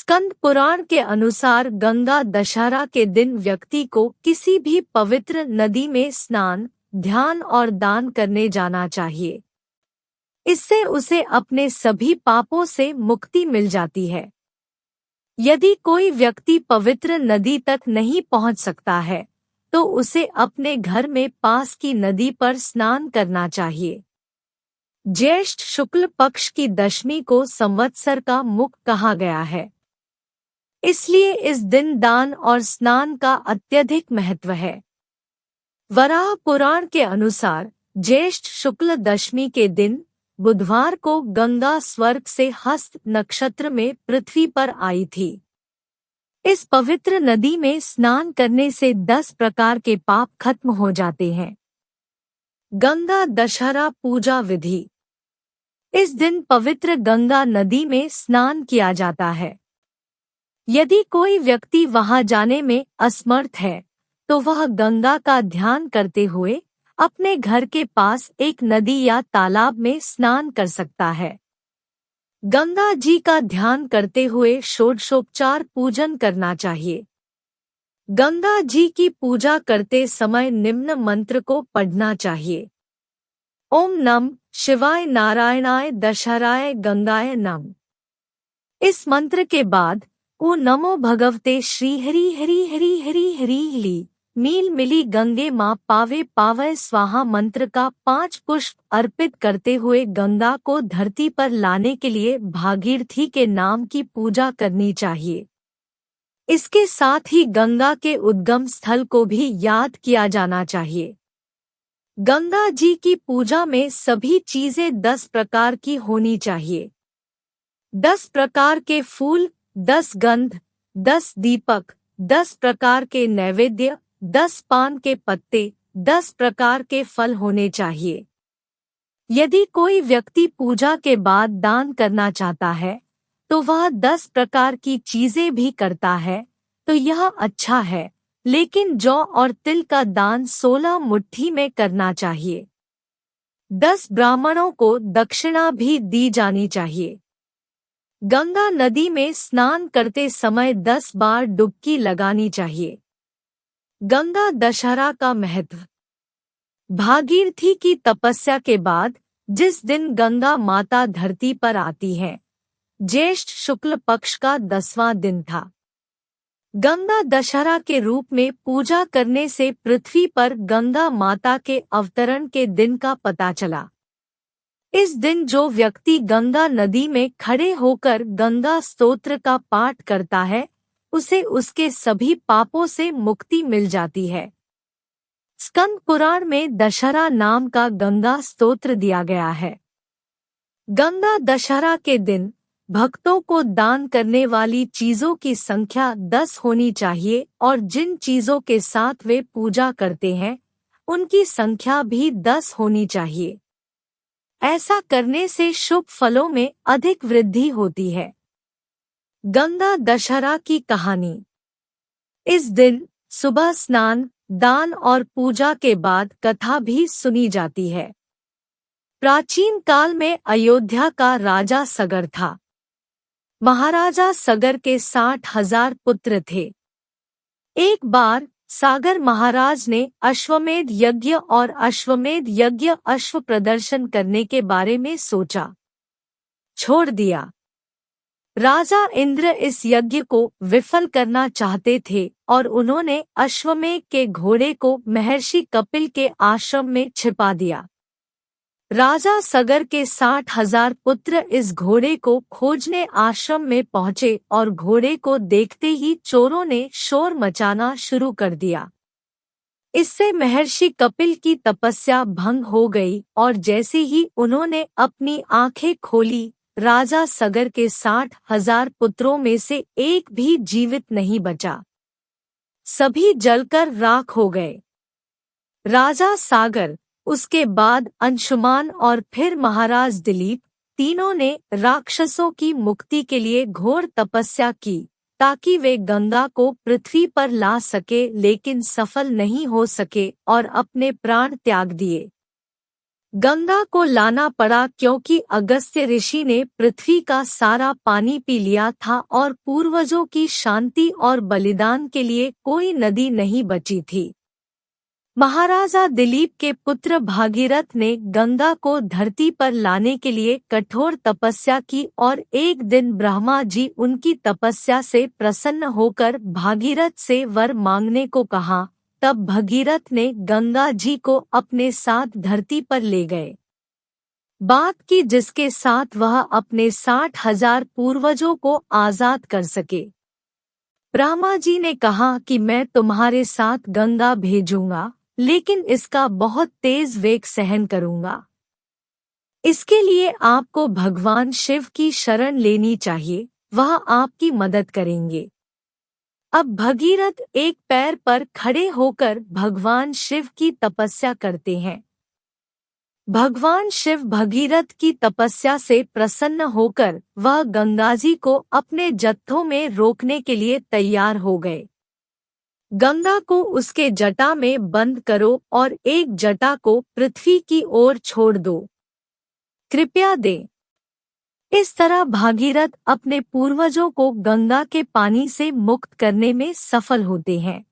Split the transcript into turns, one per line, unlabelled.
स्कंद पुराण के अनुसार गंगा दशहरा के दिन व्यक्ति को किसी भी पवित्र नदी में स्नान, ध्यान और दान करने जाना चाहिए। इससे उसे अपने सभी पापों से मुक्ति मिल जाती है। यदि कोई व्यक्ति पवित्र नदी तक नहीं पहुंच सकता है, तो उसे अपने घर में पास की नदी पर स्नान करना चाहिए। ज्येष्ठ शुक्ल पक्ष की दशमी को संवत्सर का मुख कहा गया है, इसलिए इस दिन दान और स्नान का अत्यधिक महत्व है। वराह पुराण के अनुसार ज्येष्ठ शुक्ल दशमी के दिन बुधवार को गंगा स्वर्ग से हस्त नक्षत्र में पृथ्वी पर आई थी। इस पवित्र नदी में स्नान करने से 10 प्रकार के पाप खत्म हो जाते हैं। गंगा दशहरा पूजा विधि। इस दिन पवित्र गंगा नदी में स्नान किया जाता है। यदि कोई व्यक्ति वहां जाने में असमर्थ है, तो वह गंगा का ध्यान करते हुए अपने घर के पास एक नदी या तालाब में स्नान कर सकता है। गंगा जी का ध्यान करते हुए षोडशोपचार पूजन करना चाहिए। गंगा जी की पूजा करते समय निम्न मंत्र को पढ़ना चाहिए। ओम नम शिवाय नारायणाय दशहराय गंगाय नम। इस मंत्र के बाद ओ नमो भगवते श्री हरि हरि हरि हरि हरि हरि मील मिली गंगे माँ पावे पावय स्वाहा मंत्र का 5 पुष्प अर्पित करते हुए गंगा को धरती पर लाने के लिए भागीरथी के नाम की पूजा करनी चाहिए। इसके साथ ही गंगा के उद्गम स्थल को भी याद किया जाना चाहिए। गंगा जी की पूजा में सभी चीजें 10 प्रकार की होनी चाहिए। 10 प्रकार के फूल, 10 गंध, 10 दीपक, 10 प्रकार के नैवेद्य, 10 पान के पत्ते, 10 प्रकार के फल होने चाहिए। यदि कोई व्यक्ति पूजा के बाद दान करना चाहता है, तो वह 10 प्रकार की चीजें भी करता है, तो यह अच्छा है, लेकिन जौ और तिल का दान 16 मुट्ठी में करना चाहिए। 10 ब्राह्मणों को दक्षिणा भी दी जानी चाहिए। गंगा नदी में स्नान करते समय 10 बार डुबकी लगानी चाहिए। गंगा दशहरा का महत्व। भागीरथी की तपस्या के बाद जिस दिन गंगा माता धरती पर आती है, ज्येष्ठ शुक्ल पक्ष का 10वां दिन था। गंगा दशहरा के रूप में पूजा करने से पृथ्वी पर गंगा माता के अवतरण के दिन का पता चला। इस दिन जो व्यक्ति गंगा नदी में खड़े होकर गंगा स्तोत्र का पाठ करता है, उसे उसके सभी पापों से मुक्ति मिल जाती है। स्कंद पुराण में दशहरा नाम का गंगा स्तोत्र दिया गया है। गंगा दशहरा के दिन भक्तों को दान करने वाली चीजों की संख्या 10 होनी चाहिए और जिन चीजों के साथ वे पूजा करते हैं, उनकी संख्या भी 10 होनी चाहिए। ऐसा करने से शुभ फलों में अधिक वृद्धि होती है। गंगा दशहरा की कहानी। इस दिन सुबह स्नान, दान और पूजा के बाद कथा भी सुनी जाती है। प्राचीन काल में अयोध्या का राजा सगर था। महाराजा सगर के 60,000 पुत्र थे। एक बार सागर महाराज ने अश्वमेध यज्ञ और अश्वमेध यज्ञ अश्व प्रदर्शन करने के बारे में सोचा, छोड़ दिया। राजा इंद्र इस यज्ञ को विफल करना चाहते थे और उन्होंने अश्वमेध के घोड़े को महर्षि कपिल के आश्रम में छिपा दिया। राजा सगर के 60,000 पुत्र इस घोड़े को खोजने आश्रम में पहुंचे और घोड़े को देखते ही चोरों ने शोर मचाना शुरू कर दिया। इससे महर्षि कपिल की तपस्या भंग हो गई और जैसे ही उन्होंने अपनी आंखें खोली, राजा सगर के 60,000 पुत्रों में से एक भी जीवित नहीं बचा। सभी जलकर राख हो गए। राजा सागर, उसके बाद अंशुमान और फिर महाराज दिलीप, तीनों ने राक्षसों की मुक्ति के लिए घोर तपस्या की ताकि वे गंगा को पृथ्वी पर ला सके, लेकिन सफल नहीं हो सके और अपने प्राण त्याग दिए। गंगा को लाना पड़ा क्योंकि अगस्त्य ऋषि ने पृथ्वी का सारा पानी पी लिया था और पूर्वजों की शांति और बलिदान के लिए कोई नदी नहीं बची थी। महाराजा दिलीप के पुत्र भागीरथ ने गंगा को धरती पर लाने के लिए कठोर तपस्या की और एक दिन ब्रह्मा जी उनकी तपस्या से प्रसन्न होकर भागीरथ से वर मांगने को कहा। तब भगीरथ ने गंगा जी को अपने साथ धरती पर ले गए। बात की जिसके साथ वह अपने 60,000 पूर्वजों को आजाद कर सके। ब्रह्मा जी ने कहा कि मैं तुम्हारे साथ गंगा भेजूंगा, लेकिन इसका बहुत तेज वेग सहन करूंगा। इसके लिए आपको भगवान शिव की शरण लेनी चाहिए, वह आपकी मदद करेंगे। अब भगीरथ एक पैर पर खड़े होकर भगवान शिव की तपस्या करते हैं। भगवान शिव भगीरथ की तपस्या से प्रसन्न होकर वह गंगाजी को अपने जत्थों में रोकने के लिए तैयार हो गए। गंगा को उसके जटा में बंद करो और एक जटा को पृथ्वी की ओर छोड़ दो, कृपया दे। इस तरह भागीरथ अपने पूर्वजों को गंगा के पानी से मुक्त करने में सफल होते हैं।